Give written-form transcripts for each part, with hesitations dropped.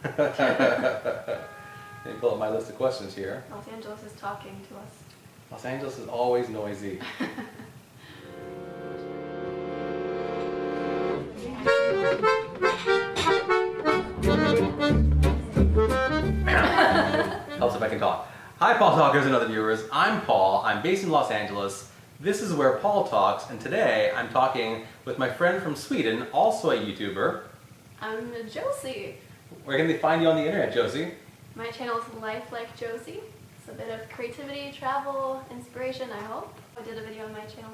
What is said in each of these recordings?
Let me pull up my list of questions here. Los Angeles is talking to us. Los Angeles is always noisy. Helps if I can talk. Hi Paul Talkers and other viewers, I'm Paul, I'm based in Los Angeles. This is where Paul talks, and today I'm talking with my friend from Sweden, also a YouTuber. I'm Josie. Where can they find you on the internet, Josie? My channel is lifelikejosie. It's a bit of creativity, travel, inspiration, I hope. I did a video on my channel.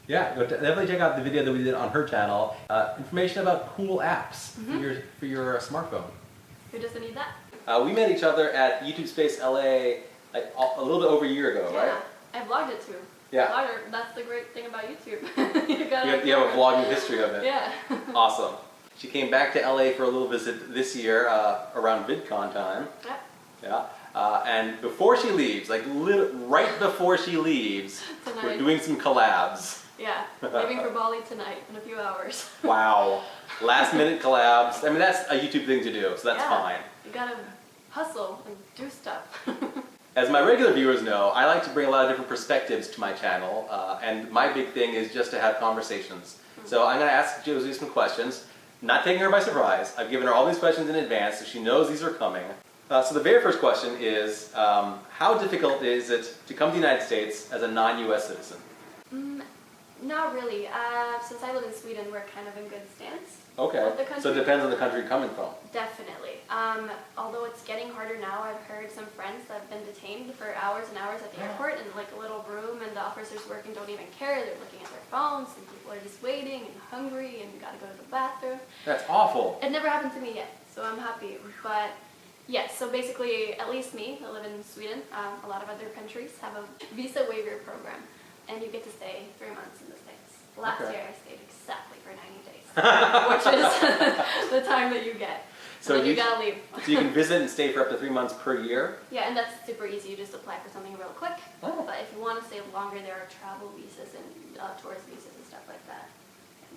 Yeah, definitely check out the video that we did on her channel. Information about cool apps for your smartphone. Who doesn't need that? We met each other at YouTube Space LA like a little bit over a year ago, right? Yeah, I vlogged it too. Yeah. Vlogger, that's the great thing about YouTube. you have a vlogging history of it. Yeah. Awesome. She came back to LA for a little visit this year around VidCon time. Yeah. Yeah. And before she leaves, like right before she leaves, Tonight. we're doing some collabs. Yeah, leaving for Bali tonight in a few hours. Wow. Last minute collabs. I mean, that's a YouTube thing to do, so that's fine. You gotta hustle and do stuff. As my regular viewers know, I like to bring a lot of different perspectives to my channel, and my big thing is just to have conversations. So I'm going to ask Josie some questions, not taking her by surprise. I've given her all these questions in advance, so she knows these are coming. So the very first question is, how difficult is it to come to the United States as a non-US citizen? Not really. Since I live in Sweden, we're kind of in good stance. Okay, so it depends on the country you're coming from. Definitely. Although it's getting harder now, I've heard some friends that have been detained for hours and hours at the airport in like a little room, and the officers working don't even care. They're looking at their phones, and people are just waiting and hungry and gotta go to the bathroom. That's awful. It never happened to me yet, so I'm happy. But yes, so basically, at least me, I live in Sweden. A lot of other countries have a visa waiver program, and you get to stay 3 months in the States. Last year I stayed exactly for 90 days, which is the time that you get. So then you gotta leave. So you can visit and stay for up to 3 months per year? Yeah, and that's super easy. You just apply for something real quick. Oh. But if you want to stay longer, there are travel visas and tourist visas and stuff like that.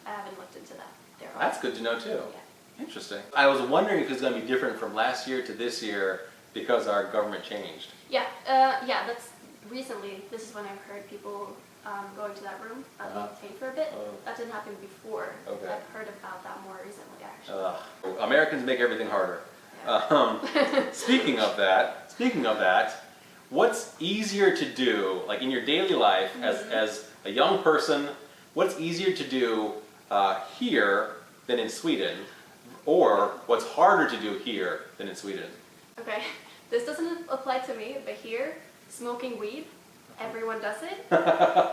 I haven't looked into that. That's good to know too. Yeah. Interesting. I was wondering if it's going to be different from last year to this year because our government changed. Yeah, that's recently. This is when I've heard people going to that room, detained for a bit. That didn't happen before. Okay. I've heard about that more recently, actually. Americans make everything harder. Yeah. Speaking of that, what's easier to do, like in your daily life as a young person, what's easier to do here than in Sweden, or what's harder to do here than in Sweden? Okay, this doesn't apply to me, but here, smoking weed, everyone does it.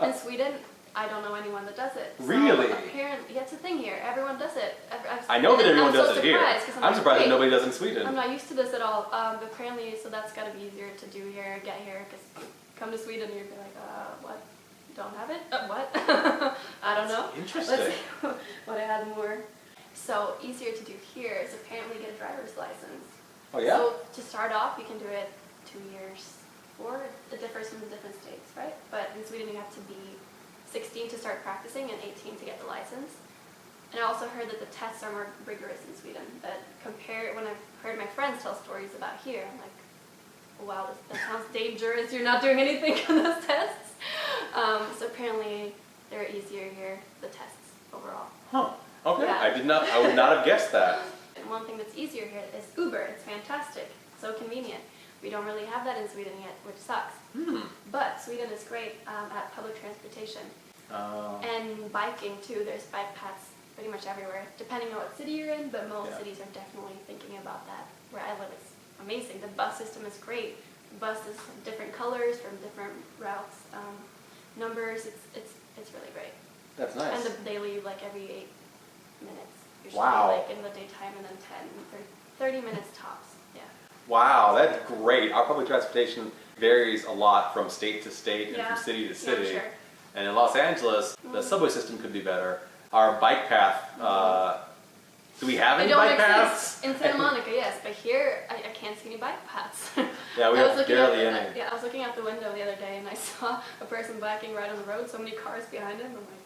In Sweden, I don't know anyone that does it. So really? Apparently, yeah, it's a thing here. Everyone does it. I know that everyone does it here. I'm surprised that nobody does it in Sweden. I'm not used to this at all. But apparently, so that's got to be easier to do here, get here, because come to Sweden, you'd be like, what? Don't have it? What? I don't know. Interesting. Let's see what I had more. So easier to do here is apparently get a driver's license. Oh yeah? So to start off, you can do it 2 years. Or it differs from the different states, right? But in Sweden, you have to be 16 to start practicing and 18 to get the license. And I also heard that the tests are more rigorous in Sweden. But when I've heard my friends tell stories about here, I'm like, wow, that sounds dangerous. You're not doing anything on those tests. So apparently, they're easier here, the tests overall. Huh. Okay. Yeah. I would not have guessed that. And one thing that's easier here is Uber. It's fantastic. So convenient. We don't really have that in Sweden yet, which sucks. But Sweden is great at public transportation. And biking too. There's bike paths pretty much everywhere, depending on what city you're in, but most cities are definitely thinking about that. Where I live, it's amazing. The bus system is great. The buses have different colors from different routes, numbers. It's really great. That's nice. And they leave like every 8 minutes. Usually, wow. Like in the daytime, and then 30 minutes tops. Yeah. Wow, that's great. Our public transportation varies a lot from state to state and from city to city. Yeah, sure. And in Los Angeles, the subway system could be better. Our bike path, do we have any bike paths? In Santa Monica, yes, but here I can't see any bike paths. Yeah, we have barely any. Yeah, I was looking out the window the other day and I saw a person biking right on the road, so many cars behind him. I'm like,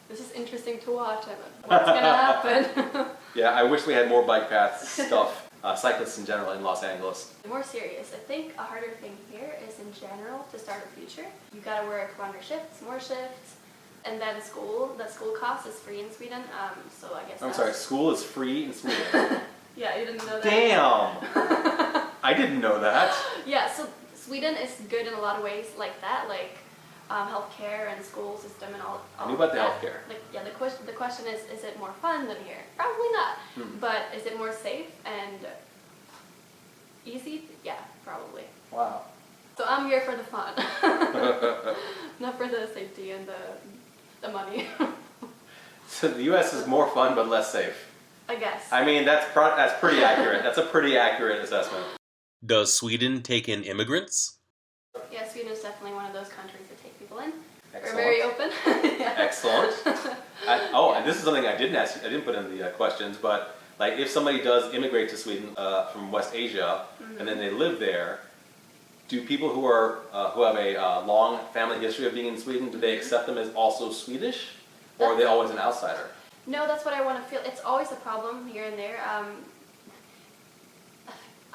this is interesting to watch. What's going to happen? Yeah, I wish we had more bike path stuff. cyclists in general in Los Angeles? More serious, I think a harder thing here is in general to start a future. You gotta work longer shifts, more shifts, and then school. The school cost is free in Sweden, so I guess. I'm sorry, school is free in Sweden. Yeah, you didn't know that. Damn! I didn't know that. Yeah, so Sweden is good in a lot of ways like that, like healthcare and school system and all. I knew about the that. healthcare. Like, yeah, the question is it more fun than here? Probably not. But is it more safe and easy? Yeah, probably. Wow. So I'm here for the fun, not for the safety and the money. So the U.S. is more fun but less safe. I guess. I mean, that's pretty accurate. That's a pretty accurate assessment. Does Sweden take in immigrants? Yeah, Sweden is definitely one of those countries that take people in. Excellent. We're very open. Yeah. Excellent. And this is something I didn't ask. I didn't put in the questions, but like if somebody does immigrate to Sweden from West Asia and then they live there, do people who have a long family history of being in Sweden, do they accept them as also Swedish, or are they always an outsider? No, that's what I want to feel. It's always a problem here and there.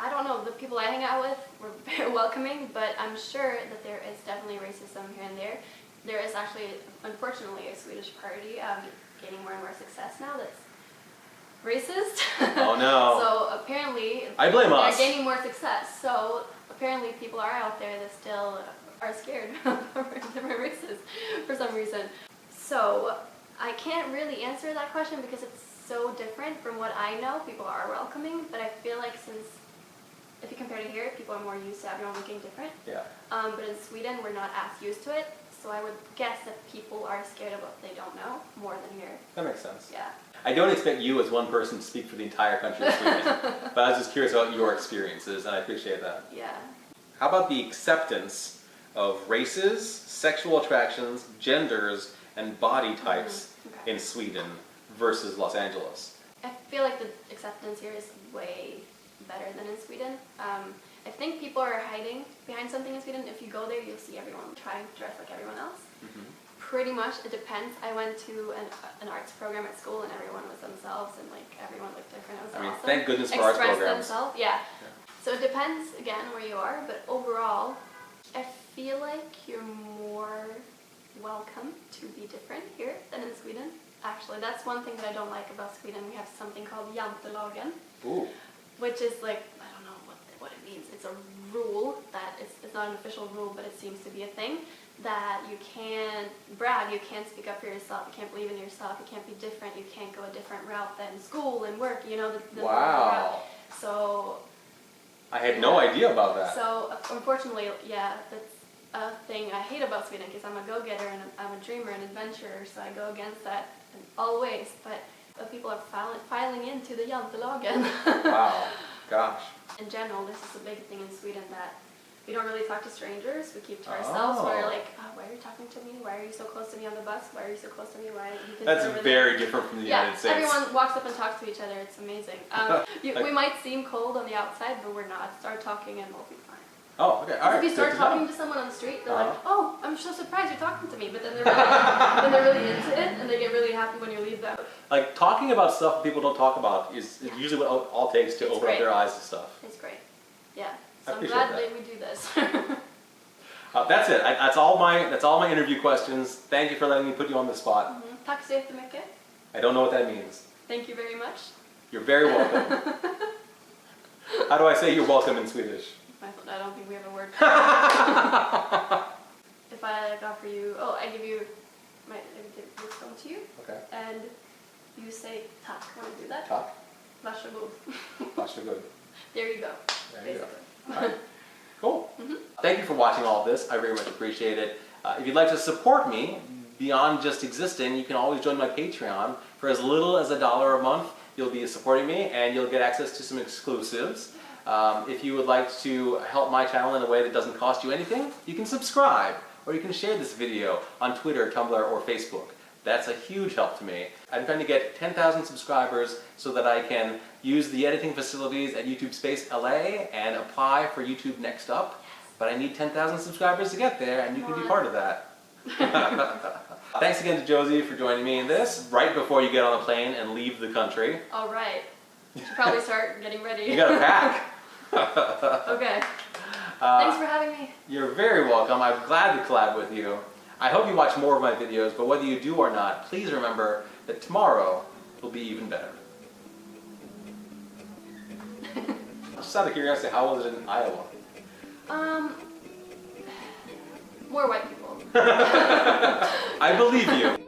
I don't know, the people I hang out with were very welcoming, but I'm sure that there is definitely racism here and there. There is actually, unfortunately, a Swedish party gaining more and more success now that's racist. Oh no. So apparently, I blame they're us. gaining more success. So apparently people are out there that still are scared of different races for some reason. So I can't really answer that question because it's so different from what I know. People are welcoming, but I feel like if you compare to here, people are more used to everyone looking different. Yeah. But in Sweden, we're not as used to it. So I would guess that people are scared of what they don't know more than here. That makes sense. Yeah. I don't expect you as one person to speak for the entire country of Sweden, but I was just curious about your experiences, and I appreciate that. Yeah. How about the acceptance of races, sexual attractions, genders, and body types Okay. in Sweden versus Los Angeles? I feel like the acceptance here is way better than in Sweden. I think people are hiding behind something in Sweden. If you go there, you'll see everyone trying to dress like everyone else. Pretty much, it depends. I went to an arts program at school, and everyone was themselves, and like everyone looked different. It was awesome. Thank goodness for arts Expressed programs. themselves, yeah. So it depends again where you are, but overall, I feel like you're more welcome to be different here than in Sweden. Actually, that's one thing that I don't like about Sweden. We have something called jantelagen, Ooh. which is like, I don't know what it means. It's a rule that it's not an official rule, but it seems to be a thing that you can't brag, you can't speak up for yourself, you can't believe in yourself, you can't be different, you can't go a different route than school and work, you know, the normal route. Wow. So I had no idea about that. So unfortunately, yeah, that's a thing I hate about Sweden because I'm a go-getter and I'm a dreamer and adventurer, so I go against that in all ways. But people are filing into the jantelagen. Wow. Gosh. In general, this is a big thing in Sweden that we don't really talk to strangers. We keep to ourselves. We're like, oh, why are you talking to me? Why are you so close to me on the bus? Why are you so close to me? Why? That's very different from the United States. Everyone walks up and talks to each other. It's amazing. We might seem cold on the outside, but we're not. Start talking and we'll be fine. Oh, okay. All right. If you start talking to someone on the street, they're like, oh, I'm so surprised you're talking to me. But then they're really into it, and they get really happy when you leave them. Like, talking about stuff people don't talk about is usually what it all takes to open up their eyes to stuff. It's great. Yeah. So I'm appreciate glad that. that we do this. That's it. That's all my interview questions. Thank you for letting me put you on the spot. Tack så jättemycket. I don't know what that means. Thank you very much. You're very welcome. How do I say you're welcome in Swedish? I don't think we have a word. If I offer you, I give this phone to you. Okay. And you say tack. Want to do that? Tack. Varsågod. Varsågod. There you go. There you go. All right. Cool. Thank you for watching all of this. I very much appreciate it. If you'd like to support me beyond just existing, you can always join my Patreon. For as little as $1 a month, you'll be supporting me and you'll get access to some exclusives. If you would like to help my channel in a way that doesn't cost you anything, you can subscribe or you can share this video on Twitter, Tumblr, or Facebook. That's a huge help to me. I'm trying to get 10,000 subscribers so that I can use the editing facilities at YouTube Space LA and apply for YouTube Next Up. But I need 10,000 subscribers to get there, and you can be part of that. Thanks again to Josie for joining me in this right before you get on a plane and leave the country. All right. Should probably start getting ready. You gotta pack. Okay. Thanks for having me. You're very welcome. I'm glad to collab with you. I hope you watch more of my videos, but whether you do or not, please remember that tomorrow will be even better. Just out of curiosity, how was it in Iowa? More white people. I believe you.